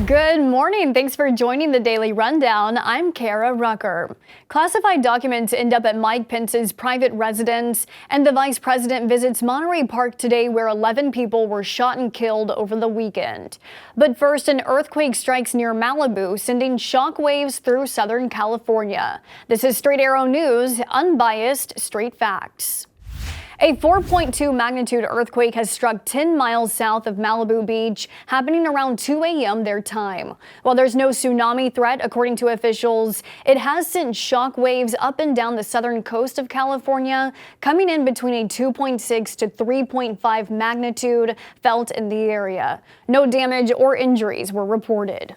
Good morning. Thanks for joining the Daily Rundown. I'm Kara Rucker. Classified documents end up at Mike Pence's private residence, and the vice president visits Monterey Park today, where 11 people were shot and killed over the weekend. But first, an earthquake strikes near Malibu, sending shockwaves through Southern California. This is Straight Arrow News, unbiased, straight facts. A 4.2 magnitude earthquake has struck 10 miles south of Malibu Beach, happening around 2 a.m. their time. While there's no tsunami threat, according to officials, it has sent shock waves up and down the southern coast of California, coming in between a 2.6 to 3.5 magnitude felt in the area. No damage or injuries were reported.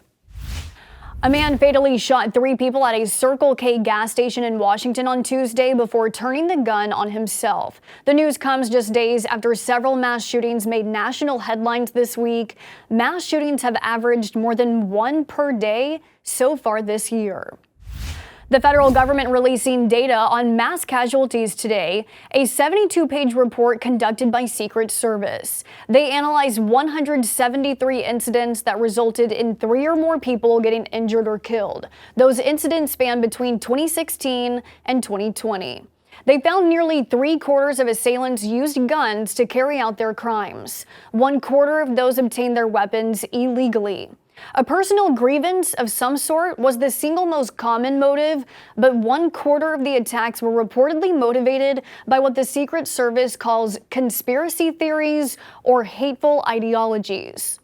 A man fatally shot 3 people at a Circle K gas station in Washington on Tuesday before turning the gun on himself. The news comes just days after several mass shootings made national headlines this week. Mass shootings have averaged more than 1 per day so far this year. The federal government releasing data on mass casualties today, a 72-page report conducted by Secret Service. They analyzed 173 incidents that resulted in 3 or more people getting injured or killed. Those incidents span between 2016 and 2020. They found nearly 3/4 of assailants used guns to carry out their crimes. 1/4 of those obtained their weapons illegally. A personal grievance of some sort was the single most common motive, but 1/4 of the attacks were reportedly motivated by what the Secret Service calls conspiracy theories or hateful ideologies.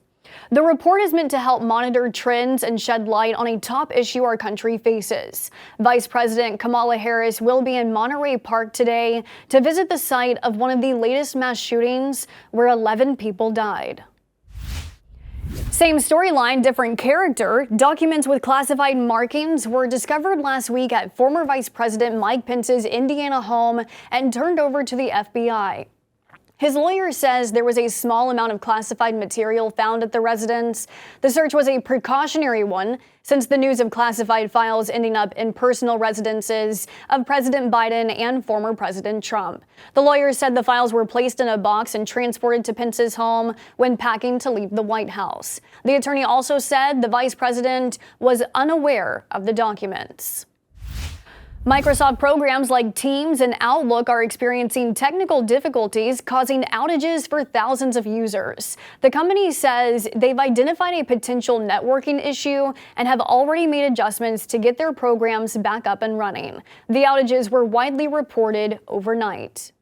The report is meant to help monitor trends and shed light on a top issue our country faces. Vice President Kamala Harris will be in Monterey Park today to visit the site of one of the latest mass shootings where 11 people died. Same storyline, different character. Documents with classified markings were discovered last week at former Vice President Mike Pence's Indiana home and turned over to the FBI. His lawyer says there was a small amount of classified material found at the residence. The search was a precautionary one, since the news of classified files ending up in personal residences of President Biden and former President Trump. The lawyer said the files were placed in a box and transported to Pence's home when packing to leave the White House. The attorney also said the vice president was unaware of the documents. Microsoft programs like Teams and Outlook are experiencing technical difficulties, causing outages for thousands of users. The company says they've identified a potential networking issue and have already made adjustments to get their programs back up and running. The outages were widely reported overnight.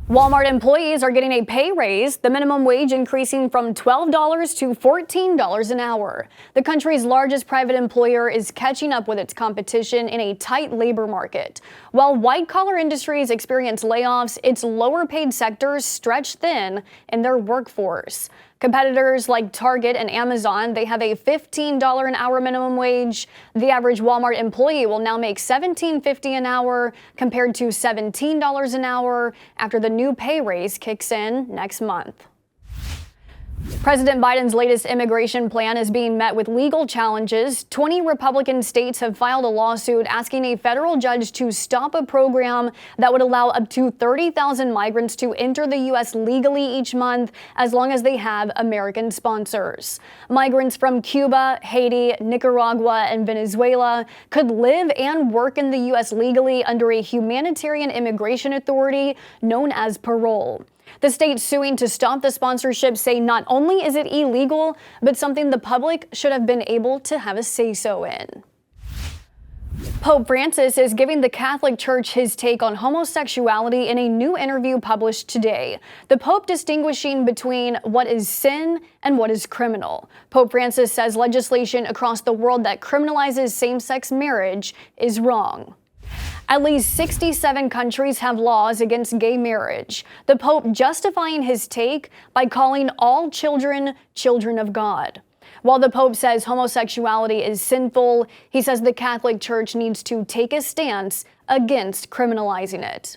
Walmart employees are getting a pay raise, the minimum wage increasing from $12 to $14 an hour. The country's largest private employer is catching up with its competition in a tight labor market. While white-collar industries experience layoffs, its lower-paid sectors stretch thin in their workforce. Competitors like Target and Amazon, they have a $15 an hour minimum wage. The average Walmart employee will now make $17.50 an hour compared to $17 an hour after the new pay raise kicks in next month. President Biden's latest immigration plan is being met with legal challenges. 20 Republican states have filed a lawsuit asking a federal judge to stop a program that would allow up to 30,000 migrants to enter the U.S. legally each month as long as they have American sponsors. Migrants from Cuba, Haiti, Nicaragua, and Venezuela could live and work in the U.S. legally under a humanitarian immigration authority known as parole. The states suing to stop the sponsorship say not only is it illegal, but something the public should have been able to have a say-so in. Pope Francis is giving the Catholic Church his take on homosexuality in a new interview published today. The Pope distinguishing between what is sin and what is criminal. Pope Francis says legislation across the world that criminalizes same-sex marriage is wrong. At least 67 countries have laws against gay marriage. The Pope justifying his take by calling all children children of God. While the Pope says homosexuality is sinful, he says the Catholic Church needs to take a stance against criminalizing it.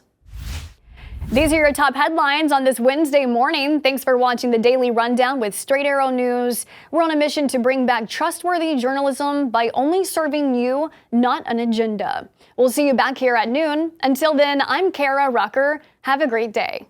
These are your top headlines on this Wednesday morning. Thanks for watching the Daily Rundown with Straight Arrow News. We're on a mission to bring back trustworthy journalism by only serving you, not an agenda. We'll see you back here at noon. Until then, I'm Kara Rucker. Have a great day.